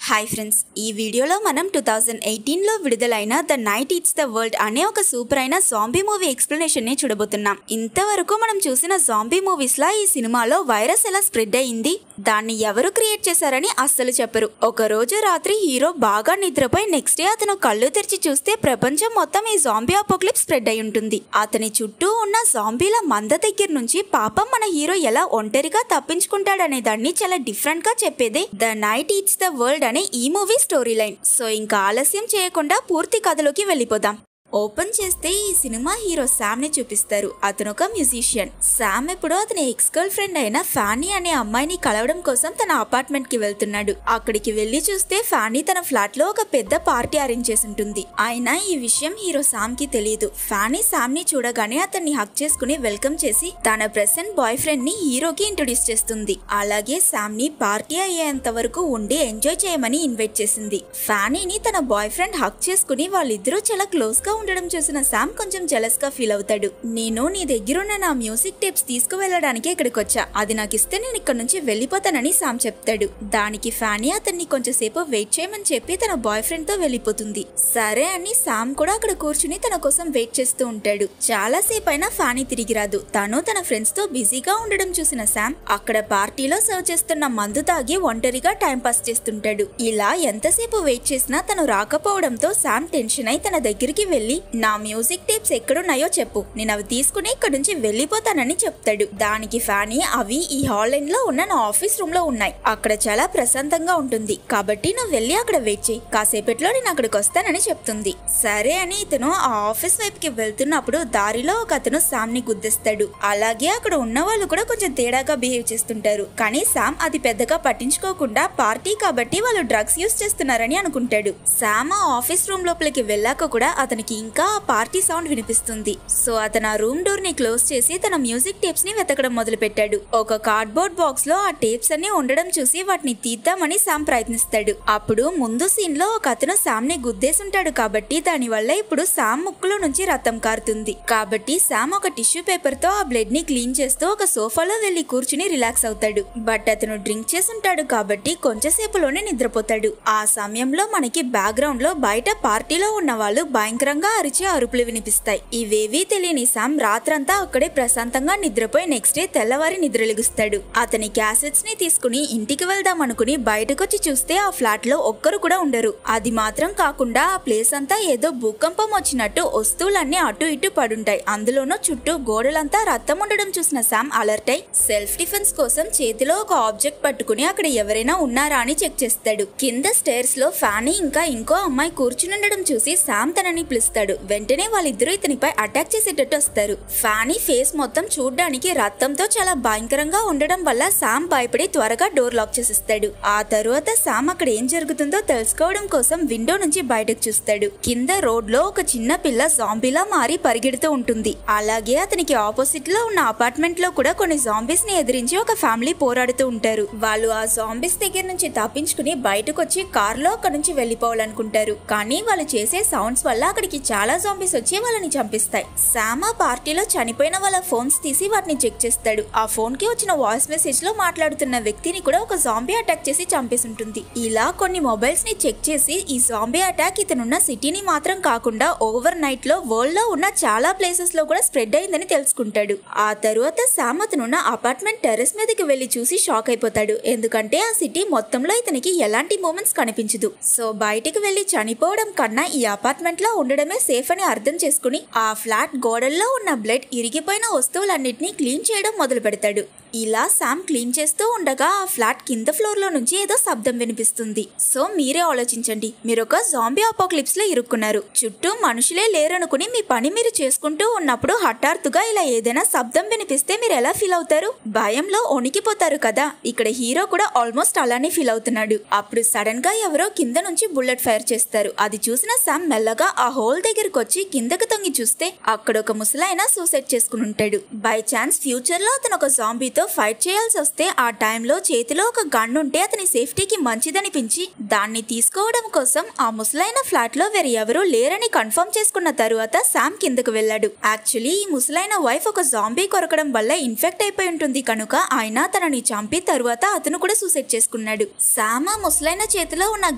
Hi friends, ఈ వీడియోలో మనం 2018లో విడుదలైన the night eats the world అనే ఒక సూపర్ అయిన జాంబీ మూవీ ఎక్స్ప్లెనేషన్ ని చూడబోతున్నాం. ఇంతవరకు మనం చూసిన జాంబీ మూవీస్ లా ఈ సినిమాలో వైరస్ ఎలా స్ప్రెడ్ అయ్యింది, దాన్ని ఎవరు క్రియేట్ చేశారని అస్సలు చెప్పరు. ఒక రోజు రాత్రి హీరో బాగా నిద్రపోయి నెక్స్ట్ డే అతను కళ్ళు తెరిచి చూస్తే ప్రపంచం మొత్తం ఈ జాంబీ అపోక్లిప్స్ స్ప్రెడ్ అయి ఉంటుంది. అతని చుట్టూ ఉన్న జాంబీల మంద దగ్గర నుంచి పాపం మన హీరో ఎలా ఒంటరిగా తప్పించుకుంటాడనే దాన్ని చాలా డిఫరెంట్ గా చెప్పేదే the night eats the world అనే ఈ మూవీ స్టోరీ లైన్. సో ఇంకా ఆలస్యం చేయకుండా పూర్తి కథలోకి వెళ్ళిపోదాం. ఓపెన్ చేస్తే ఈ సినిమా హీరో శామ్ ని చూపిస్తారు. అతను ఒక మ్యూజిషియన్. శామ్ ఇప్పుడు అతని ఎక్స్ గర్ల్ ఫ్రెండ్ అయిన ఫానీ అనే అమ్మాయిని కలవడం కోసం తన అపార్ట్మెంట్ కి వెళ్తున్నాడు. అక్కడికి వెళ్లి చూస్తే ఫానీ తన ఫ్లాట్ లో ఒక పెద్ద పార్టీ అరేంజ్ చేసి ఉంటుంది. అయినా ఈ విషయం హీరో శామ్ కి తెలియదు. ఫానీ శామ్ ని చూడగానే అతన్ని హక్ చేసుకుని వెల్కమ్ చేసి తన ప్రెసెంట్ బాయ్ ఫ్రెండ్ ని హీరోకి ఇంట్రొడ్యూస్ చేస్తుంది. అలాగే శామ్ ని పార్టీ అయ్యేంత వరకు ఉండి ఎంజాయ్ చేయమని ఇన్వైట్ చేసింది. ఫానీని తన బాయ్ ఫ్రెండ్ హక్ చేసుకుని వాళ్ళిద్దరూ చాలా క్లోజ్ గా ఉండడం చూసిన శామ్ కొంచెం జెలస్ గా ఫీల్ అవుతాడు. నేను నీ దగ్గరున్న నా మ్యూజిక్ టేప్స్ తీసుకువెళ్ళడానికి ఇక్కడికి వచ్చా, అది నాకు ఇస్తే నేను ఇక్కడ నుంచి వెళ్ళిపోతానని శామ్ చెప్తాడు. దానికి ఫానీ అతన్ని కొంచెం సేపు వెయిట్ చేయమని చెప్పి తన బాయ్ ఫ్రెండ్ తో వెళ్ళిపోతుంది. సరే అని శామ్ కూడా అక్కడ కూర్చుని తన కోసం వెయిట్ చేస్తూ ఉంటాడు. చాలా సేపు అయినా ఫానీ తిరిగి రాదు. తను తన ఫ్రెండ్స్ తో బిజీగా ఉండడం చూసిన శామ్ అక్కడ పార్టీలో సర్వ్ చేస్తున్న మందు తాగి ఒంటరిగా టైం పాస్ చేస్తుంటాడు. ఇలా ఎంతసేపు వెయిట్ చేసినా తను రాకపోవడంతో శామ్ టెన్షన్ అయి తన దగ్గరికి వెళ్లి నా మ్యూజిక్ టేప్స్ ఎక్కడున్నాయో చెప్పు, నేను అవి తీసుకుని ఇక్కడ నుంచి వెళ్ళిపోతానని చెప్తాడు. దానికి ఫానీ అవి ఈ హాల్ లైన్ లో ఉన్న నా ఆఫీస్ రూమ్ లో ఉన్నాయి, అక్కడ చాలా ప్రశాంతంగా ఉంటుంది, కాబట్టి నువ్వు వెళ్ళి అక్కడ వెయిట్ చేయి, కాసేపట్లో నేను అక్కడికి వస్తానని చెప్తుంది. సరే అని ఇతను ఆ ఆఫీస్ వైపుకి వెళ్తున్నప్పుడు దారిలో ఒక అతను శామ్ ని గుద్దేస్తాడు. అలాగే అక్కడ ఉన్న వాళ్ళు కూడా కొంచెం తేడాగా బిహేవ్ చేస్తుంటారు. కానీ శామ్ అది పెద్దగా పట్టించుకోకుండా పార్టీ కాబట్టి వాళ్ళు డ్రగ్స్ యూస్ చేస్తున్నారని అనుకుంటాడు. శామ్ ఆ ఆఫీస్ రూమ్ లోపలికి వెళ్ళాక కూడా అతనికి ఇంకా ఆ పార్టీ సౌండ్ వినిపిస్తుంది. సో అతను ఆ రూమ్ డోర్ ని క్లోజ్ చేసి తన మ్యూజిక్ టేప్స్ ని వెతకడం మొదలు పెట్టాడు. ఒక కార్డ్బోర్డ్ బాక్స్ లో ఆ టేప్స్ అన్ని ఉండడం చూసి వాటిని తీద్దామని శామ్ ప్రయత్నిస్తాడు. అప్పుడు ముందు సీన్ లో ఒక అతను శామ్ ని గుద్దేసుంటాడు కాబట్టి దాని వల్ల ఇప్పుడు శామ్ ముక్కులో నుంచి రక్తం కారుతుంది. కాబట్టి శామ్ ఒక టిష్యూ పేపర్ తో ఆ బ్లడ్ ని క్లీన్ చేస్తూ ఒక సోఫాలో వెళ్లి కూర్చుని రిలాక్స్ అవుతాడు. బట్ అతను డ్రింక్ చేసుంటాడు కాబట్టి కొంచెంసేపులోనే నిద్రపోతాడు. ఆ సమయంలో మనకి బ్యాక్గ్రౌండ్ లో బయట పార్టీలో ఉన్న వాళ్ళు భయంకరంగా అరిచే అరుపులు వినిపిస్తాయి. ఇవేవీ తెలియని శామ్ రాత్రంతా అక్కడే ప్రశాంతంగా నిద్రపోయి నెక్స్ట్ డే తెల్లవారి నిద్రలిగుస్తాడు. అతని క్యాసెట్స్ ని తీసుకుని ఇంటికి వెళ్దాం అనుకుని బయటకొచ్చి చూస్తే ఆ ఫ్లాట్ లో ఒక్కరు కూడా ఉండరు. అది మాత్రం కాకుండా ఆ ప్లేస్ అంతా ఏదో భూకంపం వచ్చినట్టు వస్తువులన్నీ అటు ఇటు పడుంటాయి. అందులోనూ చుట్టూ గోడలంతా రక్తం ఉండడం చూసిన శామ్ అలర్ట్ అయి సెల్ఫ్ డిఫెన్స్ కోసం చేతిలో ఒక ఆబ్జెక్ట్ పట్టుకుని అక్కడ ఎవరైనా ఉన్నారా అని చెక్ చేస్తాడు. కింద స్టేర్స్ లో ఫానీ ఇంకా ఇంకో అమ్మాయి కూర్చుని ఉండడం చూసి శామ్ తనని పిలుస్తాడు. వెంటనే వాళ్ళిద్దరూ ఇతనిపై అటాక్ చేసేటట్టు వస్తారు. ఫానీ ఫేస్ మొత్తం చూడ్డానికి రక్తంతో చాలా భయంకరంగా ఉండడం వల్ల శామ్ భయపడి త్వరగా డోర్ లాక్ చేసేస్తాడు. ఆ తరువాత శామ్ అక్కడ ఏం జరుగుతుందో తెలుసుకోవడం కోసం విండో నుంచి బయటకు చూస్తాడు. కింద రోడ్ లో ఒక చిన్న పిల్ల జాంబీలా మారి పరిగెడుతూ ఉంటుంది. అలాగే అతనికి ఆపోజిట్ లో ఉన్న అపార్ట్మెంట్ లో కూడా కొన్ని జాంబీస్ ని ఎదిరించి ఒక ఫ్యామిలీ పోరాడుతూ ఉంటారు. వాళ్ళు ఆ జాంబీస్ దగ్గర నుంచి తప్పించుకుని బయటకు వచ్చి కార్ లో అక్కడ నుంచి వెళ్లిపోవాలనుకుంటారు. కానీ వాళ్ళు చేసే సౌండ్స్ వల్ల అక్కడికి చాలా జాంబీస్ వచ్చి వాళ్ళని చంపిస్తాయి. శామ్ ఆ పార్టీలో చనిపోయిన వాళ్ళ ఫోన్స్ తీసి వాటిని చెక్ చేస్తాడు. ఆ ఫోన్ కి వచ్చిన వాయిస్ మెసేజ్ లో మాట్లాడుతున్న వ్యక్తిని కూడా ఒక జాంబీ అటాక్ చేసి చంపేసి ఉంటుంది. ఇలా కొన్ని మొబైల్స్ ని చెక్ చేసి ఈ జాంబీ అటాక్ ఇతనున్న సిటీని మాత్రం కాకుండా ఓవర్ నైట్ లో వరల్డ్ లో ఉన్న చాలా ప్లేసెస్ లో కూడా స్ప్రెడ్ అయిందని తెలుసుకుంటాడు. ఆ తరువాత శామ్ అతనున్న అపార్ట్మెంట్ టెర్రస్ మీదకి వెళ్లి చూసి షాక్ అయిపోతాడు. ఎందుకంటే ఆ సిటీ మొత్తంలో ఇతనికి ఎలాంటి మూమెంట్స్ కనిపించదు. సో బయటకు వెళ్లి చనిపోవడం కన్నా ఈ అపార్ట్మెంట్ లో ఉండడమే సేఫ్ అని అర్థం చేసుకుని ఆ ఫ్లాట్ గోడల్లో ఉన్న బ్లడ్ ఇరిగిపోయిన వస్తువులన్నిటినీ క్లీన్ చేయడం మొదలు పెడతాడు. ఇలా శామ్ క్లీన్ చేస్తూ ఉండగా ఆ ఫ్లాట్ కింద ఫ్లోర్ లో నుంచి ఏదో శబ్దం వినిపిస్తుంది. సో మీరే ఆలోచించండి, మీరు ఒక జాంబీ అపోక్లిప్స్ లో ఇరుక్కున్నారు, చుట్టూ మనుషులే లేరనుకుని మీ పని మీరు చేసుకుంటూ ఉన్నప్పుడు హఠాత్తుగా ఇలా ఏదైనా శబ్దం వినిపిస్తే మీరు ఎలా ఫీల్ అవుతారు? భయంలో వణికిపోతారు కదా. ఇక్కడ హీరో కూడా ఆల్మోస్ట్ అలానే ఫీల్ అవుతున్నాడు. అప్పుడు సడన్ గా ఎవరో కింద నుంచి బుల్లెట్ ఫైర్ చేస్తారు. అది చూసిన శామ్ మెల్లగా ఆ హోల్ హోల్ దగ్గరకు వచ్చి కిందకు తొంగి చూస్తే అక్కడ ఒక ముసలాయన సూసైడ్ చేసుకుని ఉంటాడు. బై ఛాన్స్ ఫ్యూచర్ లో అతను ఒక జాంబీతో ఫైట్ చేయాల్సి వస్తే ఆ టైంలో చేతిలో ఒక గన్ ఉంటే అతని సేఫ్టీకి మంచిదనిపించి దాన్ని తీసుకోవడం కోసం ఆ ముసలాయన ఫ్లాట్ లో వేరే ఎవరూ లేరని కన్ఫర్మ్ చేసుకున్న తరువాత శామ్ కిందకు వెళ్ళాడు. యాక్చువల్లీ ఈ ముసలాయన వైఫ్ ఒక జాంబీ కొరకడం వల్ల ఇన్ఫెక్ట్ అయిపోయి ఉంటుంది కనుక ఆయన తనని చంపి తరువాత అతను కూడా సూసైడ్ చేసుకున్నాడు. శామ్ ఆ ముసలాయన చేతిలో ఉన్న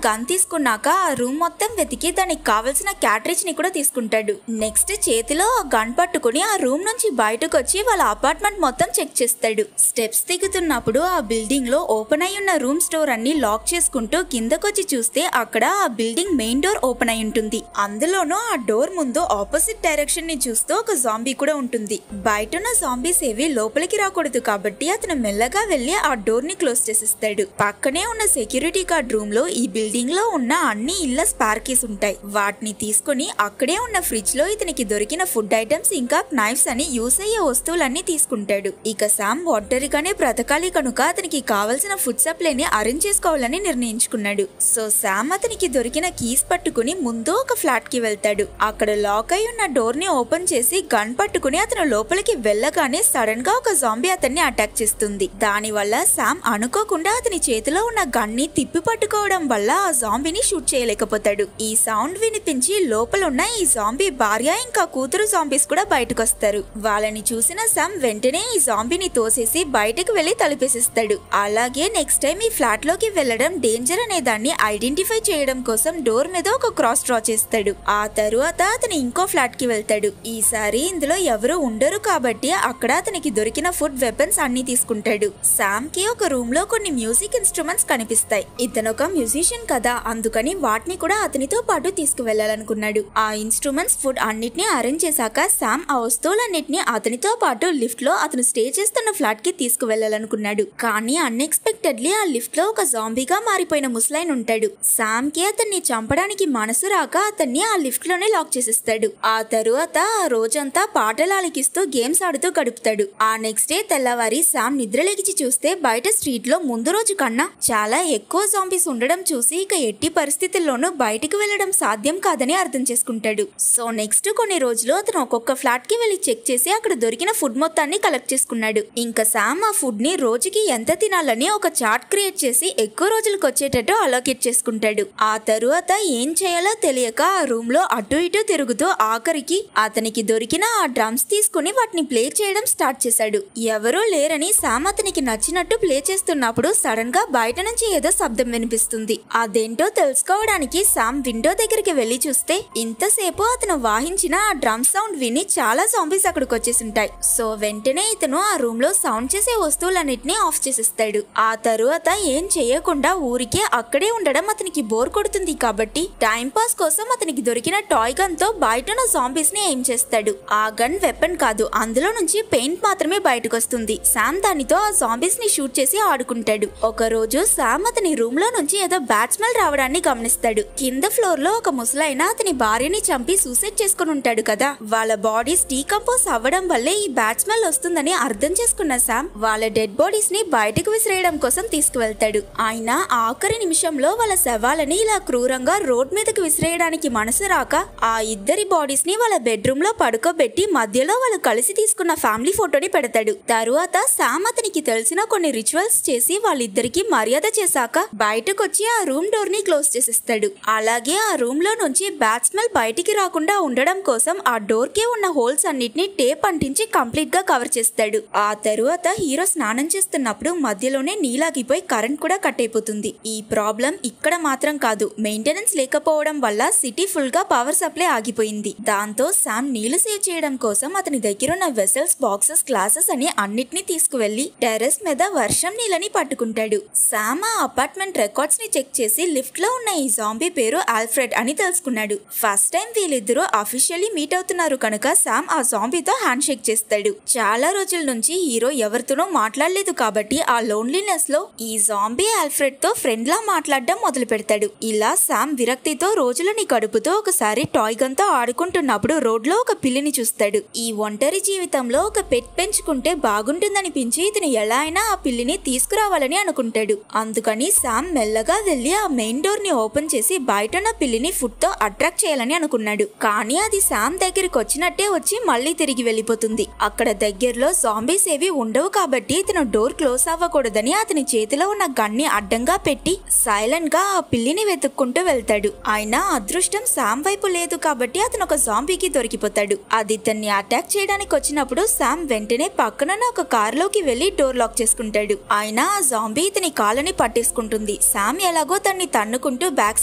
గన్ తీసుకున్నాక ఆ రూమ్ మొత్తం వెతికి దానికి కావలసిన క్యాట్రిజ్ ని కూడా తీసుకుంటాడు. నెక్స్ట్ చేతిలో ఆ గన్ పట్టుకుని ఆ రూమ్ నుంచి బయటకు వచ్చి వాళ్ళ అపార్ట్మెంట్ మొత్తం చెక్ చేస్తాడు. స్టెప్స్ దిగుతున్నప్పుడు ఆ బిల్డింగ్ లో ఓపెన్ అయి ఉన్న రూమ్ స్టోర్ అన్ని లాక్ చేసుకుంటూ కిందకొచ్చి చూస్తే అక్కడ ఆ బిల్డింగ్ మెయిన్ డోర్ ఓపెన్ అయి ఉంటుంది. అందులోనూ ఆ డోర్ ముందు ఆపోజిట్ డైరెక్షన్ ని చూస్తూ ఒక జాంబీ కూడా ఉంటుంది. బయట ఉన్న జాంబీస్ ఏవి లోపలికి రాకూడదు కాబట్టి అతను మెల్లగా వెళ్లి ఆ డోర్ ని క్లోజ్ చేసేస్తాడు. పక్కనే ఉన్న సెక్యూరిటీ గార్డ్ రూమ్ లో ఈ బిల్డింగ్ లో ఉన్న అన్ని ఇళ్ల స్పార్ కీస్ ఉంటాయి. వాటిని తీసుకుని అక్కడే ఉన్న ఫ్రిడ్జ్ లో ఇతనికి దొరికిన ఫుడ్ ఐటమ్స్ ఇంకా నైఫ్స్ అని యూస్ అయ్యే వస్తువులన్నీ తీసుకుంటాడు. ఇక శామ్ ఒంటరిగానే బ్రతకాలి కనుక అతనికి కావలసిన ఫుడ్ సప్లై ని అరేంజ్ చేసుకోవాలని నిర్ణయించుకున్నాడు. సో శామ్ అతనికి దొరికిన కీస్ పట్టుకుని ముందు ఒక ఫ్లాట్ కి వెళ్తాడు. అక్కడ లాక్ అయి ఉన్న డోర్ ని ఓపెన్ చేసి గన్ పట్టుకుని అతను లోపలికి వెళ్ళగానే సడన్ గా ఒక జాంబీ అతన్ని అటాక్ చేస్తుంది. దాని వల్ల శామ్ అనుకోకుండా అతని చేతిలో ఉన్న గన్ ని తిప్పి పట్టుకోవడం వల్ల ఆ జాంబీని షూట్ చేయలేకపోతాడు. ఈ సౌండ్ వినిపించి లోపల ఉన్న ఈ జాంబీ భార్య ఇంకా కూతురు జాంబీస్ కూడా బయటకు వస్తారు. వాళ్ళని చూసిన శామ్ వెంటనే ఈ జాంబీని తోసేసి బయటకు వెళ్లి తలుపేసిస్తాడు. అలాగే నెక్స్ట్ టైం ఈ ఫ్లాట్ లోకి వెళ్లడం డేంజర్ అనే దాన్ని ఐడెంటిఫై చేయడం కోసం డోర్ మీద ఒక క్రాస్ డ్రా చేస్తాడు. ఆ తరువాత అతను ఇంకో ఫ్లాట్ కి వెళ్తాడు. ఈసారి ఇందులో ఎవరు ఉండరు కాబట్టి అక్కడ అతనికి దొరికిన ఫుడ్ వెపన్స్ అన్ని తీసుకుంటాడు. శామ్ కి ఒక రూమ్ లో కొన్ని మ్యూజిక్ ఇన్స్ట్రుమెంట్స్ కనిపిస్తాయి. ఇతను ఒక మ్యూజిషియన్ కదా, అందుకని వాటిని కూడా అతనితో పాటు తీసుకువెళ్లాలనుకున్నాడు. ఆ ఇన్స్ట్రుమెంట్స్ ఫుడ్ అన్నిటిని అరేంజ్ చేశాక శామ్ ఆ వస్తువులన్నిటిని అతనితో పాటు లిఫ్ట్ లో అతను స్టే చేస్తున్న ఫ్లాట్ కి తీసుకువెళ్లాలనుకున్నాడు. కానీ అన్ఎక్స్పెక్టెడ్లీ ఆ లిఫ్ట్ లో ఒక జాంబీగా మారిపోయిన ముసలాయన ఉంటాడు. శామ్ కి అతన్ని చంపడానికి మనసు రాక అతన్ని ఆ లిఫ్ట్ లోనే లాక్ చేసేస్తాడు. ఆ తరువాత ఆ రోజంతా పాటలు ఆలకిస్తూ గేమ్స్ ఆడుతూ గడుపుతాడు. ఆ నెక్స్ట్ డే తెల్లవారి శామ్ నిద్రలేచి చూస్తే బయట స్ట్రీట్ లో ముందు రోజు కన్నా చాలా ఎక్కువ జాంబీస్ ఉండడం చూసి ఇక ఎట్టి పరిస్థితుల్లోనూ బయటకు వెళ్లడం సాధ్యం కాదని అర్థం చేసుకుంటాడు. సో నెక్స్ట్ కొన్ని రోజులు అతను ఒక్కొక్క ఫ్లాట్ కి వెళ్లి చెక్ చేసి అక్కడ దొరికిన ఫుడ్ మొత్తాన్ని కలెక్ట్ చేసుకున్నాడు. ఇంకా శామ్ ఆ ఫుడ్ ని రోజుకి ఎంత తినాలని ఒక చార్ట్ క్రియేట్ చేసి ఎక్కువ రోజులకు వచ్చేటట్టు అలోకేట్ చేసుకుంటాడు. ఆ తరువాత ఏం చేయాలో తెలియక ఆ రూమ్ లో అటు ఇటు తిరుగుతూ ఆఖరికి అతనికి దొరికిన ఆ డ్రమ్స్ తీసుకుని వాటిని ప్లే చేయడం స్టార్ట్ చేశాడు. ఎవరూ లేరని శామ్ అతనికి నచ్చినట్టు ప్లే చేస్తున్నప్పుడు సడన్ గా బయట నుంచి ఏదో శబ్దం వినిపిస్తుంది. అదేంటో తెలుసుకోవడానికి శామ్ విండో దగ్గరికి వెళ్లి చూస్తే ఇంతసేపు అతను వాయించిన ఆ డ్రమ్ సౌండ్ విని చాలా జాంబీస్ అక్కడికి వచ్చేసింటాయి. సో వెంటనే ఇతను ఆ రూమ్ లో సౌండ్ చేసే వస్తువులన్నిటిని ఆఫ్ చేసేస్తాడు. ఆ తరువాత ఏం చేయకుండా ఊరికే అక్కడే ఉండడం అతనికి బోర్ కొడుతుంది కాబట్టి టైం పాస్ కోసం అతనికి దొరికిన టాయ్ గన్ తో బయటన జాంబీస్ ని ఎయిమ్ చేస్తాడు. ఆ గన్ వెపన్ కాదు, అందులో నుంచి పెయింట్ మాత్రమే బయటకు వస్తుంది. శామ్ దానితో ఆ జాంబీస్ ని షూట్ చేసి ఆడుకుంటాడు. ఒక రోజు శామ్ అతని రూమ్ లో నుంచి ఏదో బ్యాడ్ స్మెల్ రావడాన్ని గమనిస్తాడు. కింద ఫ్లోర్ లో ఒక ముసలాయన అతని భార్యని చంపి సూసైడ్ చేసుకుని ఉంటాడు కదా, వాళ్ళ బాడీస్ డీకంపోజ్ అవ్వడం వల్లే ఈ బ్యాడ్ స్మెల్ వస్తుందని అర్థం చేసుకున్న శామ్ వాళ్ళ డెడ్ బాడీస్ ని బయటకు విసిరేయడం కోసం తీసుకువెళ్తాడు. ఆయన ఆఖరి నిమిషంలో వాళ్ళ శవాలని ఇలా క్రూరంగా రోడ్ మీదకు విసిరేయడానికి మనసు రాక ఆ ఇద్దరి బాడీస్ ని వాళ్ళ బెడ్రూమ్ లో పడుకోబెట్టి మధ్యలో వాళ్ళు కలిసి తీసుకున్న ఫ్యామిలీ ఫోటోని పెడతాడు. తరువాత శామ్ అతనికి తెలిసిన కొన్ని రిచువల్స్ చేసి వాళ్ళిద్దరికి మర్యాద చేశాక బయటకొచ్చి ఆ రూమ్ డోర్ ని క్లోజ్ చేసేస్తాడు. అలాగే ఆ రూమ్ లో నుంచి బ్యాడ్ స్మెల్ బయటికి రాకుండా ఉండడం కోసం ఆ డోర్ కి ఉన్న హోల్స్ అన్నిటిని టేప్ అంటించి కంప్లీట్ గా కవర్ చేస్తాడు. ఆ తరువాత హీరో స్నానం చేస్తున్నప్పుడు మధ్యలోనే నీలాగిపోయి కరెంట్ కూడా కట్ అయిపోతుంది. ఈ ప్రాబ్లం ఇక్కడ మాత్రం కాదు, మెయింటెనెన్స్ లేకపోవడం వల్ల సిటీ ఫుల్ గా పవర్ సప్లై ఆగిపోయింది. దాంతో శామ్ నీళ్లు సేవ్ చేయడం కోసం అతని దగ్గరున్న వెసల్స్, బాక్సెస్, గ్లాసెస్ అని అన్నిటిని తీసుకువెళ్లి టెర్రస్ మీద వర్షం నీళ్ళని పట్టుకుంటాడు. శామ్ ఆ అపార్ట్మెంట్ రికార్డ్స్ ని చెక్ చేసి లిఫ్ట్ లో ఉన్న ఈ జాంబీ పేరు ఆల్ఫ్రెడ్ అని తెలుసుకున్నాడు. ఫస్ట్ టైం వీళ్ళిద్దరూ అఫీషియల్లీ మీట్ అవుతున్నారు కనుక శామ్ ఆ జాంబీతో హ్యాండ్ షేక్ చేస్తాడు. చాలా రోజుల నుంచి హీరో ఎవరితోనో మాట్లాడలేదు కాబట్టి ఆ లోన్లీనెస్ లో ఈ జాంబీ ఆల్ఫ్రెడ్ తో ఫ్రెండ్ లా మాట్లాడడం మొదలు పెడతాడు. ఇలా శామ్ విరక్తితో రోజులని గడుపుతూ ఒకసారి టాయ్ గన్ తో ఆడుకుంటున్నప్పుడు రోడ్ లో ఒక పిల్లిని చూస్తాడు. ఈ ఒంటరి జీవితంలో ఒక పెట్ పెంచుకుంటే బాగుంటుందనిపించి ఇతను ఎలా అయినా ఆ పిల్లిని తీసుకురావాలని అనుకుంటాడు. అందుకని శామ్ మెల్లగా వెళ్లి ఆ మెయిన్ డోర్ ని ఓపెన్ చేసి బయటన్న పిల్లిని ఫుడ్ తో అట్రాక్ట్ చేయాలని వస్తుందని అనుకున్నాడు. కానీ అది శామ్ దగ్గరికి వచ్చినట్టే వచ్చి మళ్ళీ తిరిగి వెళ్ళిపోతుంది. అక్కడ దగ్గరలో జాంబీస్ ఏవి ఉండవు కాబట్టి ఇతను డోర్ క్లోజ్ అవ్వకూడదని అతని చేతిలో ఉన్న గన్ని అడ్డంగా పెట్టి సైలెంట్ గా ఆ పిల్లిని వెతుక్కుంటూ వెళ్తాడు. అయినా అదృష్టం శామ్ వైపు లేదు కాబట్టి అతను ఒక జాంబీకి దొరికిపోతాడు. అది ఇతన్ని అటాక్ చేయడానికి వచ్చినప్పుడు శామ్ వెంటనే పక్కనున్న ఒక కారులోకి వెళ్లి డోర్ లాక్ చేసుకుంటాడు. అయినా ఆ జాంబీ ఇతని కాళ్ళని పట్టేసుకుంటుంది. శామ్ ఎలాగో తన్ని తన్నుకుంటూ బ్యాక్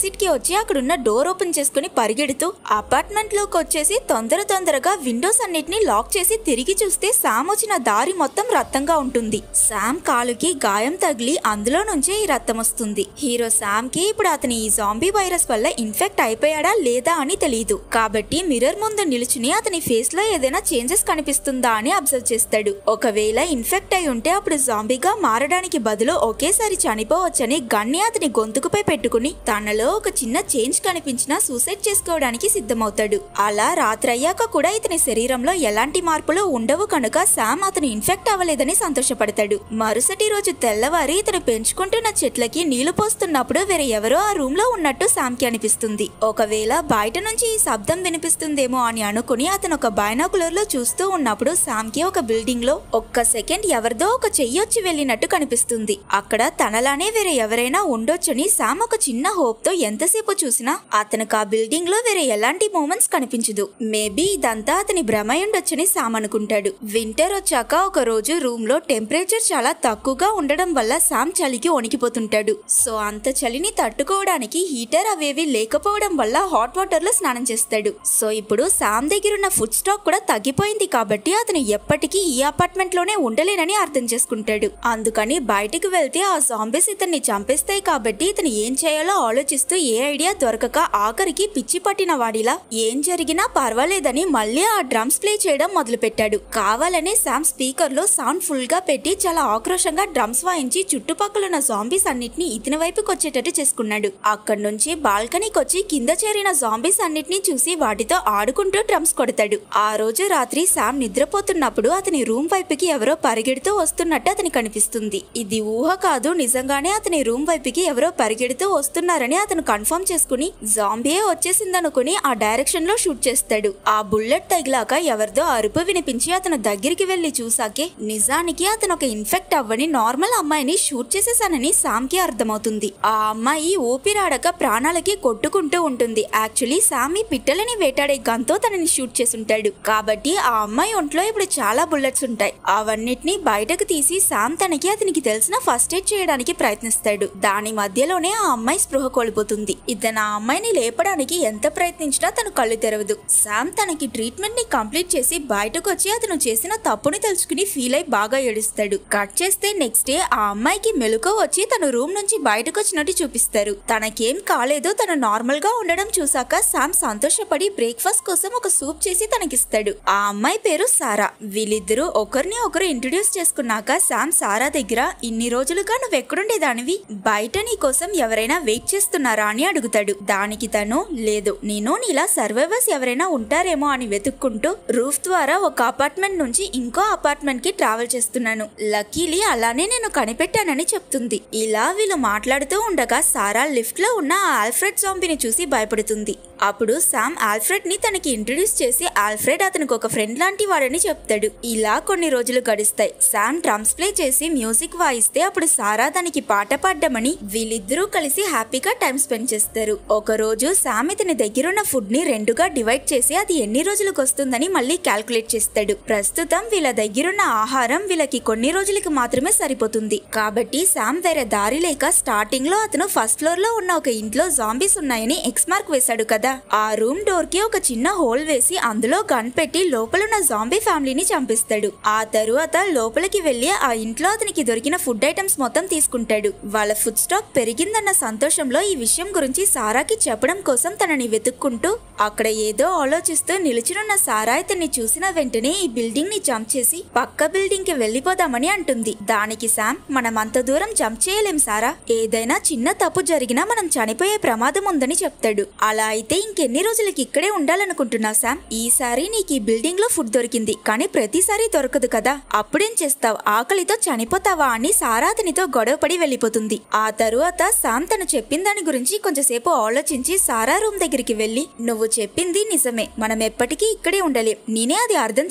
సీట్ కి వచ్చి అక్కడున్న డోర్ ఓపెన్ చేసుకుని పరిగెడుతూ అపార్ట్మెంట్ లోకి వచ్చేసి తొందరగా విండోస్ అన్నిటిని లాక్ చేసి తిరిగి చూస్తే శామ్ వచ్చిన దారి మొత్తం రక్తంగా ఉంటుంది. శామ్ కాలుకి గాయం తగిలి అందులో నుంచే ఈ రక్తం వస్తుంది. హీరో శామ్ కి ఇప్పుడు అతని ఈ జాంబీ వైరస్ వల్ల ఇన్ఫెక్ట్ అయిపోయాడా లేదా అని తెలియదు. కాబట్టి మిర్రర్ ముందు నిలుచుని అతని ఫేస్ లో ఏదైనా చేంజెస్ కనిపిస్తుందా అని అబ్జర్వ్ చేస్తాడు. ఒకవేళ ఇన్ఫెక్ట్ అయి ఉంటే అప్పుడు జాంబీగా మారడానికి బదులు ఒకేసారి చనిపోవచ్చని గన్ని అతని గొంతుకుపై పెట్టుకుని తనలో ఒక చిన్న చేంజ్ కనిపించినా సూసైడ్ చేసుకోవడానికి సిద్ధమవుతాడు. అలా రాత్రి అయ్యాక కూడా ఇతని శరీరంలో ఎలాంటి మార్పులు ఉండవు కనుక శామ్ అతను ఇన్ఫెక్ట్ అవ్వలేదని సంతోషపడతాడు. మరుసటి రోజు తెల్లవారి ఇతను పెంచుకుంటున్న చెట్లకి నీళ్లు పోస్తున్నప్పుడు వేరే ఎవరో ఆ రూమ్ లో ఉన్నట్టు శామ్ కి అనిపిస్తుంది. ఒకవేళ బయట నుంచి ఈ శబ్దం వినిపిస్తుందేమో అని అనుకుని అతను ఒక బైనాకులర్ లో చూస్తూ ఉన్నప్పుడు శామ్ కి ఒక బిల్డింగ్ లో ఒక్క సెకండ్ ఎవరిదో ఒక చెయ్యొచ్చి వెళ్ళినట్టు కనిపిస్తుంది. అక్కడ తనలానే వేరే ఎవరైనా ఉండొచ్చని శామ్ ఒక చిన్న హోప్ తో ఎంతసేపు చూసినా అతనికి ఆ బిల్డింగ్ లో వేరే ఎలాంటి మూమెంట్స్ కనిపించదు. మేబీ ఇదంతా అతని భ్రమ ఉండొచ్చని శామ్ అనుకుంటాడు. వింటర్ వచ్చాక ఒక రోజు రూమ్ లో టెంపరేచర్ చాలా తక్కువగా ఉండడం వల్ల శామ్ చలికి వణికిపోతుంటాడు. సో అంత చలిని తట్టుకోవడానికి హీటర్ అవేవి లేకపోవడం వల్ల హాట్ వాటర్ లో స్నానం చేస్తాడు. సో ఇప్పుడు శామ్ దగ్గర ఉన్న ఫుడ్ స్టాక్ కూడా తగ్గిపోయింది కాబట్టి అతను ఎప్పటికీ ఈ అపార్ట్మెంట్ లోనే ఉండలేనని అర్థం చేసుకుంటాడు. అందుకని బయటకు వెళ్తే ఆ జాంబీస్ ఇతన్ని చంపేస్తాయి కాబట్టి ఇతను ఏం చేయాలో ఆలోచిస్తూ ఏ ఐడియా దొరకక ఆఖరికి పిచ్చి పట్టిన వాడిలా ఏం జరిగినా పర్వాలేదని మళ్ళీ ఆ డ్రమ్స్ ప్లే చేయడం మొదలు పెట్టాడు. కావాలనే శామ్ స్పీకర్ లో సౌండ్ ఫుల్ గా పెట్టి చాలా ఆక్రోషంగా డ్రమ్స్ వాయించి చుట్టుపక్కల ఉన్న జాంబీస్ అన్నిటిని ఇతని వైపుకి వచ్చేటట్టు చేసుకున్నాడు. అక్కడి నుంచి బాల్కనీకి వచ్చి కింద చేరిన జాంబీస్ అన్నిటిని చూసి వాటితో ఆడుకుంటూ డ్రమ్స్ కొడతాడు. ఆ రోజు రాత్రి శామ్ నిద్రపోతున్నప్పుడు అతని రూమ్ వైపుకి ఎవరో పరిగెడుతూ వస్తున్నట్టు అతనికి కనిపిస్తుంది. ఇది ఊహ కాదు, నిజంగానే అతని రూమ్ వైపుకి ఎవరో పరిగెడుతూ వస్తున్నారని అతను కన్ఫర్మ్ చేసుకుని జాంబీయే వచ్చేసిందనుకుని ఆ డైరెక్షన్ లో షూట్ చేస్తాడు. ఆ బుల్లెట్ తగిలాక ఎవరిదో అరుపు వినిపించి అతను దగ్గరికి వెళ్లి చూసాకే నిజానికి అతను ఒక ఇన్ఫెక్ట్ అవ్వని నార్మల్ అమ్మాయిని షూట్ చేసేసానని శామ్ కి అర్థమవుతుంది. ఆ అమ్మాయి ఊపిరాడక ప్రాణాలకి కొట్టుకుంటూ ఉంటుంది. యాక్చువల్లీ శామ్ ఈ పిట్టలని వేటాడే గన్తో తనని షూట్ చేసుంటాడు కాబట్టి ఆ అమ్మాయి ఒంట్లో ఇప్పుడు చాలా బుల్లెట్స్ ఉంటాయి. అవన్నిటిని బయటకు తీసి శామ్ అతనికి తెలిసిన ఫస్ట్ ఎయిడ్ చేయడానికి ప్రయత్నిస్తాడు. దాని మధ్యలోనే ఆ అమ్మాయి స్పృహ కోల్పోతుంది. ఇతను ఆ అమ్మాయిని లేపడానికి ఎంత ప్రయత్నించినా తను కళ్ళు తెరవదు. శామ్ తనకి ట్రీట్మెంట్ ని కంప్లీట్ చేసి బయటకు వచ్చి అతను చేసిన తప్పుని తెలుసుకుని ఫీల్ అయి బాగా ఏడుస్తాడు. కట్ చేస్తే నెక్స్ట్ డే ఆ అమ్మాయికి మెలకువ వచ్చి తన రూమ్ నుంచి బయటకు వచ్చినట్టు చూపిస్తారు. తనకేం కాలేదు, తను నార్మల్ గా ఉండడం చూసాక శామ్ సంతోషపడి బ్రేక్ఫాస్ట్ కోసం ఒక సూప్ చేసి తనకిస్తాడు. ఆ అమ్మాయి పేరు సారా. వీళ్ళిద్దరూ ఒకరిని ఒకరు ఇంట్రడ్యూస్ చేసుకున్నాక శామ్ సారా దగ్గర ఇన్ని రోజులుగా నువ్వెక్కడుండేదానివి, బయట నీ కోసం ఎవరైనా వెయిట్ చేస్తున్నారా అని అడుగుతాడు. దానికి తను లేదు, నేను నీలా సర్వైవర్స్ ఎవరైనా ఉంటారేమో అని వెతుక్కుంటూ రూఫ్ ద్వారా ఒక అపార్ట్మెంట్ నుంచి ఇంకో అపార్ట్మెంట్ కి ట్రావెల్ చేస్తున్నాను. లక్కీలీ అలానే నేను కనిపెట్టానని చెప్తుంది. ఇలా వీళ్ళు మాట్లాడుతూ ఉండగా సారా లిఫ్ట్ లో ఉన్న ఆ ఆల్ఫ్రెడ్ జాంబీని చూసి భయపడుతుంది. అప్పుడు శామ్ ఆల్ఫ్రెడ్ ని తనకి ఇంట్రడ్యూస్ చేసి ఆల్ఫ్రెడ్ అతనికి ఒక ఫ్రెండ్ లాంటి వాడని చెప్తాడు. ఇలా కొన్ని రోజులు గడుస్తాయి. శామ్ డ్రమ్స్ ప్లే చేసి మ్యూజిక్ వాయిస్తే అప్పుడు సారా తనకి పాట పాడ్డమని వీళ్ళిద్దరూ కలిసి హ్యాపీగా టైం స్పెండ్ చేస్తారు. ఒక రోజు శామ్ ఇతని దగ్గరున్న ఫుడ్ ని రెండుగా డివైడ్ చేసి అది ఎన్ని రోజులకు వస్తుందని మళ్ళీ క్యాల్కులేట్ చేస్తాడు. ప్రస్తుతం వీళ్ళ దగ్గరున్న ఆహారం వీళ్ళకి కొన్ని రోజులకి మాత్రమే సరిపోతుంది కాబట్టి శామ్ వేరే దారి లేక స్టార్టింగ్ లో అతను ఫస్ట్ ఫ్లోర్ లో ఉన్న ఒక ఇంట్లో జాంబీస్ ఉన్నాయని ఎక్స్ మార్క్ వేశాడు కదా, ఆ రూమ్ డోర్ కి ఒక చిన్న హోల్ వేసి అందులో గన్ పెట్టి లోపలున్న జాంబీ ఫ్యామిలీని చంపిస్తాడు. ఆ తరువాత లోపలికి వెళ్లి ఆ ఇంట్లో అతనికి దొరికిన ఫుడ్ ఐటమ్స్ మొత్తం తీసుకుంటాడు. వాళ్ళ ఫుడ్ స్టాక్ పెరిగిందన్న సంతోషంలో ఈ విషయం గురించి సారాకి చెప్పడం కోసం తనని వెతుక్కుంటూ అక్కడ ఏదో ఆలోచిస్తూ నిలుచునున్న సారా ఇతన్ని చూసిన వెంటనే ఈ బిల్డింగ్ ని జంప్ చేసి పక్క బిల్డింగ్ కి వెళ్లిపోదామని అంటుంది. దానికి శామ్, మనం అంత దూరం జంప్ చేయలేం సారా, ఏదైనా చిన్న తప్పు జరిగినా మనం చనిపోయే ప్రమాదం ఉందని చెప్తాడు. అలా అయితే ఇంకెన్ని రోజులకి ఇక్కడే ఉండాలనుకుంటున్నావు శామ్? ఈసారి నీకు ఈ బిల్డింగ్ లో ఫుడ్ దొరికింది, కానీ ప్రతిసారి దొరకదు కదా, అప్పుడేం చేస్తావు? ఆకలితో చనిపోతావా అని సారా అతనితో గొడవపడి వెళ్లిపోతుంది. ఆ తరువాత శామ్ తను చెప్పిన దాని గురించి కొంచెంసేపు ఆలోచించి సారా రూమ్ దగ్గరికి వెళ్లి, నువ్వు చెప్పింది నిజమే, మనం ఎప్పటికీ ఇక్కడే ఉండలేం, నేనే అది అర్థం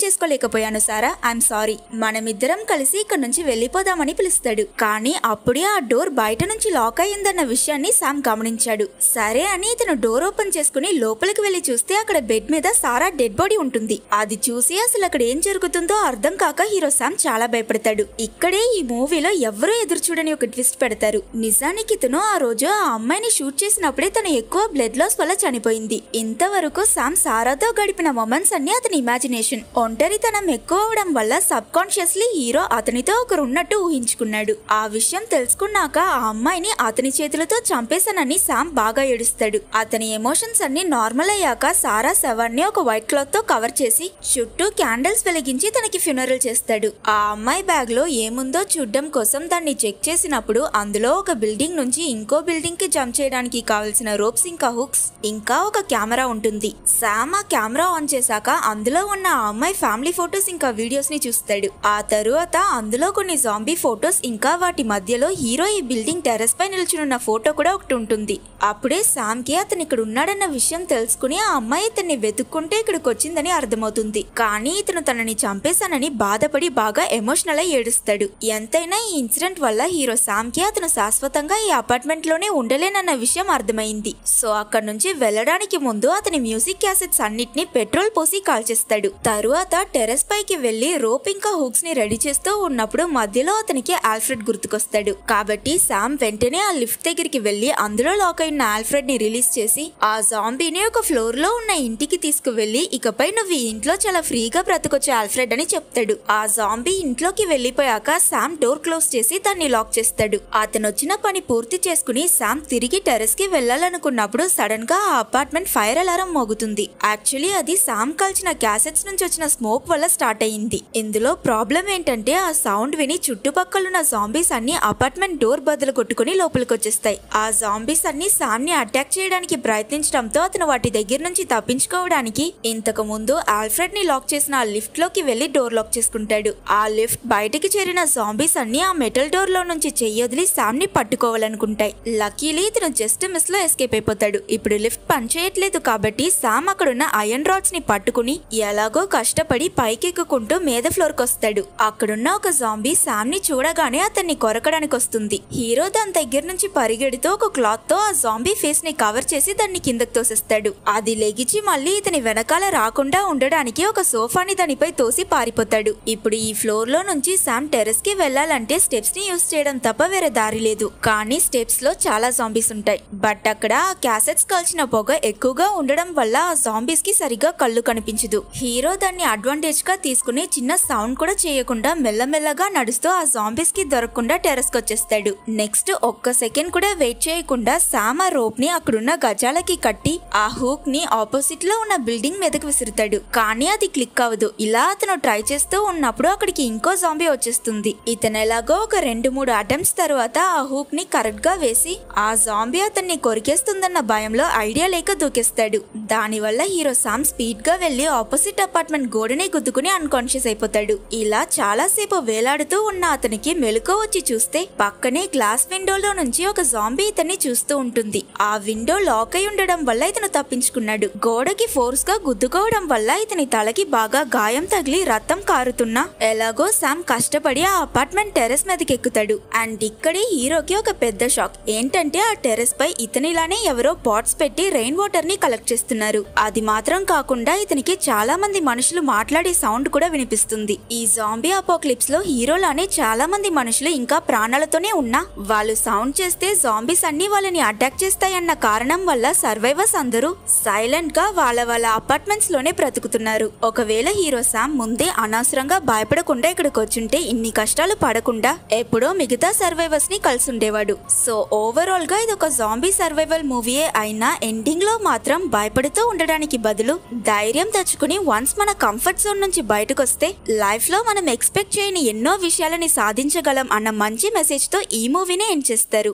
చేసుకోలేకపోయాను సారా, ఐఎమ్ సారీ, మనమిద్దరం కలిసి ఇక్కడ నుంచి వెళ్లిపోదామని పిలుస్తాడు. కానీ అప్పుడే ఆ డోర్ బయట నుంచి లాక్ అయ్యిందన్న విషయాన్ని శామ్ గమనించాడు. సరే అని ఇతను డోర్ ఓపెన్ చేసుకుని లోపలికి వెళ్లి చూస్తే అక్కడ బెడ్ మీద సారా డెడ్ బాడీ ఉంటుంది. అది చూసి అసలు అక్కడ ఏం జరుగుతుందో అర్థం కాక హీరో శామ్ చాలా భయపడతాడు. ఇక్కడే ఈ మూవీలో ఎవరూ ఎదురు చూడని ఒక ట్విస్ట్ పెడతారు. నిజానికి ఇతను ఆ రోజు ఆ అమ్మాయిని షూట్ చేసినప్పుడే తను ఎక్కువ బ్లడ్ లాస్ వల్ల చనిపోయింది. ఇంతవరకు శామ్ సారాతో గడిపిన మొమెంట్స్ అన్ని అతని ఇమాజినేషన్. ఒంటరితనం ఎక్కువ అవడం వల్ల సబ్ కాన్షియస్లీ హీరో అతనితో ఒకరు ఉన్నట్టు ఊహించుకున్నాడు. ఆ విషయం తెలుసుకున్నాక ఆ అమ్మాయిని అతని చేతులతో చంపేశానని శామ్ బాగా ఏడుస్తాడు. అతని ఎమోషన్స్ అన్ని నార్మల్ అయ్యాక సారా శవాన్ని ఒక వైట్ క్లాత్ తో కవర్ చేసి చుట్టూ క్యాండిల్స్ వెలిగించి తనకి ఫ్యూనరల్ చేస్తాడు. ఆ అమ్మాయి బ్యాగ్ లో ఏముందో చూడ్డం కోసం దాన్ని చెక్ చేసినప్పుడు అందులో ఒక బిల్డింగ్ నుంచి ఇంకో బిల్డింగ్ కి జంప్ చేయడానికి కావలసిన రోప్స్, ఇంకా హుక్స్, ఇంకా ఒక కెమెరా ఉంటుంది. శామ్ ఆ కెమెరా ఆన్ చేశాక అందులో ఉన్న ఆ అమ్మాయి ఫ్యామిలీ ఫోటోస్ ఇంకా వీడియోస్ ని చూస్తాడు. ఆ తరువాత అందులో కొన్ని జాంబీ ఫోటోస్, ఇంకా వాటి మధ్యలో హీరో ఈ బిల్డింగ్ టెర్రస్ పై నిల్చున్న ఫోటో కూడా ఒకటి ఉంటుంది. అప్పుడే శామ్ కి అతను ఇక్కడ ఉన్నాడన్న విషయం తెలుసుకుని ఆ అమ్మాయి ఇతన్ని వెతుక్కుంటే ఇక్కడికి వచ్చిందని అర్థమవుతుంది. కానీ ఇతను తనని చంపేశానని బాధపడి బాగా ఎమోషనల్ అయి ఏడుస్తాడు. ఎంతైనా ఈ ఇన్సిడెంట్ వల్ల హీరో శామ్ కి అతను శాశ్వతంగా ఈ అపార్ట్మెంట్ లోనే ఉండలేనన్న విషయం అర్థమైంది. సో అక్కడ నుంచి వెళ్లడానికి ముందు అతని మ్యూజిక్ క్యాసెట్స్ అన్నిటిని పెట్రోల్ పోసి కాల్చేస్తాడు. తరువాత టెర్రస్ పైకి వెళ్లి రోప్ ఇంకా హుక్స్ ని రెడీ చేస్తూ ఉన్నప్పుడు మధ్యలో అతనికి ఆల్ఫ్రెడ్ గుర్తుకొస్తాడు. కాబట్టి శామ్ వెంటనే ఆ లిఫ్ట్ దగ్గరికి వెళ్లి అందులో లాక్ అయిన ఆల్ఫ్రెడ్ ని రిలీజ్ చేసి ఆ జాంబీని ఒక ఫ్లోర్ లో ఉన్న ఇంటికి తీసుకువెళ్లి, ఇకపై నువ్వు ఈ ఇంట్లో చాలా ఫ్రీగా బ్రతకొచ్చు ఆల్ఫ్రెడ్ అని చెప్తాడు. ఆ జాంబీ ఇంట్లోకి వెళ్లిపోయాక శామ్ డోర్ క్లోజ్ చేసి దాన్ని లాక్ చేస్తాడు. అతను వచ్చిన పని పూర్తి చేసుకుని శామ్ తిరిగి టెర్రస్ కి వెళ్లాలనుకున్నప్పుడు సడన్ గా ఆ అపార్ట్మెంట్ ఫైర్ అలారం మోగుతుంది. యాక్చువల్లీ అది శామ్ కాల్చిన క్యాసెట్స్ నుంచి వచ్చిన స్మోక్ వల్ల స్టార్ట్ అయ్యింది. ఇందులో ప్రాబ్లం ఏంటంటే ఆ సౌండ్ విని చుట్టుపక్కలున్న జాంబీస్ అన్ని అపార్ట్మెంట్ డోర్ బదులు కొట్టుకుని లోపలికి వచ్చేస్తాయి. ఆ జాంబీస్ అన్ని శామ్ ని అటాక్ చేయడానికి ప్రయత్నించడంతో అతను వాటి దగ్గర నుంచి తప్పించుకోవడానికి ఇంతకు ముందు ఆల్ఫ్రెడ్ ని లాక్ చేసిన ఆ లిఫ్ట్ లోకి వెళ్లి డోర్ లాక్ చేసుకుంటాడు. ఆ లిఫ్ట్ బయటికి చేరిన జాంబీస్ అన్ని ఆ మెటల్ డోర్ లో నుంచి చెయ్యొదిలి శామ్ ని పట్టుకోవాలనుకుంటాయి. లక్కీలీ ఇతను జస్ట్ మిస్ లో ఎస్కేప్ అయిపోతాడు. ఇప్పుడు లిఫ్ట్ పనిచేయట్లేదు కాబట్టి శామ్ అక్కడున్న ఐరన్ రాడ్స్ ని పట్టుకుని ఎలాగో కష్టపడి పైకెక్కుకుంటూ మీద ఫ్లోర్ కి వస్తాడు. అక్కడున్న ఒక జాంబీ శామ్ ని చూడగానే అతన్ని కొరకడానికి వస్తుంది. హీరో దాని దగ్గర నుంచి పరిగెడుతూ ఒక క్లాత్ తో ఆ జాంబీ ఫేస్ ని కవర్ చేసి దాన్ని కిందకు తోసేస్తాడు. అది లెగిచి మళ్ళీ ఇతని వెనకాల రాకుండా ఉండడానికి ఒక సోఫాని దానిపై తోసి పారిపోతాడు. ఇప్పుడు ఈ ఫ్లోర్ లో నుంచి శామ్ టెర్రస్ కి వెళ్లాలంటే స్టెప్స్ ని యూస్ చేయడం తప్ప వేరే దారి లేదు. కానీ స్టెప్స్ లో చాలా జాంబీస్ ఉంటాయి. బట్ అక్కడ ఆ క్యాసెట్స్ కాల్చిన పొగ ఎక్కువగా ఉండడం వల్ల ఆ జాంబీస్ కి సరిగా కళ్ళు కనిపించదు. హీరో దాన్ని అడ్వాంటేజ్ గా తీసుకుని చిన్న సౌండ్ కూడా చేయకుండా మెల్లమెల్లగా నడుస్తూ ఆ జాంబీస్ కి దొరకకుండా టెర్రస్ కి వచ్చేస్తాడు. నెక్స్ట్ ఒక్క సెకండ్ కూడా వెయిట్ చేయకుండా శామ్ ఆ రోప్ ని అక్కడున్న గజాలకి కట్టి ఆ హూక్ ని ఆపోజిట్ లో ఉన్న బిల్డింగ్ మీదకి విసురుతాడు. కానీ అది క్లిక్ అవ్వదు. ఇలా అతను ట్రై చేస్తూ ఉన్నప్పుడు అక్కడికి ఇంకో జాంబీ వచ్చేస్తుంది. ఇతను ఎలాగో ఒక 2-3 అటెంప్ట్స్ తర్వాత ఆ హూక్ ని కరెక్ట్ గా వేసి ఆ జాంబీ అతన్ని కొరికేస్తుందన్న భయంలో ఐడియా లేక దూకేస్తాడు. దానివల్ల హీరో శామ్ స్పీడ్ గా వెళ్లి ఆపోజిట్ అపార్ట్మెంట్ గోడని గుద్దుకుని అన్కాన్షియస్ అయిపోతాడు. ఇలా చాలా సేపు వేలాడుతూ ఉన్న అతనికి మెలకువ వచ్చి చూస్తే పక్కనే గ్లాస్ విండోలో నుంచి ఒక జాంబీ ఇతన్ని చూస్తూ ఉంటుంది. ఆ విండో లాక్ అయి ఉండడం వల్ల ఇతను తప్పించుకున్నాడు. గోడకి ఫోర్స్ గా గుద్దుకోవడం వల్ల ఇతని తలకి బాగా గాయం తగిలి రక్తం కారుతున్నా ఎలాగో శామ్ కష్టపడి ఆ అపార్ట్మెంట్ టెర్రస్ మీదకి ఎక్కుతాడు. అండ్ ఇక్కడే హీరోకి ఒక పెద్ద షాక్. ఏంటంటే ఆ టెర్రస్ పై ఇతనిలానే ఎవరో పాట్స్ పెట్టి రెయిన్ వాటర్ ని కలెక్ట్ చేస్తున్నారు. అది మాత్రం కాకుండా ఇతనికి చాలా మంది మనుషులు మాట్లాడే సౌండ్ కూడా వినిపిస్తుంది. ఈ జాంబీ అపోక్లిప్స్ లో హీరోలానే చాలా మంది మనుషులు ఇంకా ప్రాణాలతోనే ఉన్నా వాళ్ళు సౌండ్ చేస్తే జాంబీస్ అన్ని వాళ్ళని అటాక్ చేస్తాయన్న కారణం వల్ల సర్వైవర్స్ అందరూ సైలెంట్ గా వాళ్ళ అపార్ట్మెంట్స్ లోనే బ్రతుకుతున్నారు. ఒకవేళ హీరో శామ్ ముందే అనవసరంగా భయపడకుండా ఇక్కడికి వచ్చుంటే ఇన్ని కష్టాలు పడకుండా ఎప్పుడో మిగతా సర్వైవర్స్ ని కలిసి ఉండేవాడు. సో ఓవరాల్ గా ఇది ఒక జాంబీ సర్వైవల్ మూవీయే అయినా ఎండింగ్ లో మాత్రం భయపడుతూ ఉండడానికి బదులు ధైర్యం తెచ్చుకుని వన్స్ మన కంఫర్ట్ జోన్ నుంచి బయటకు వస్తే లైఫ్ లో మనం ఎక్స్పెక్ట్ చేయని ఎన్నో విషయాలని సాధించగలం అన్న మంచి మెసేజ్ తో ఈ మూవీని ఎండ్ చేస్తారు.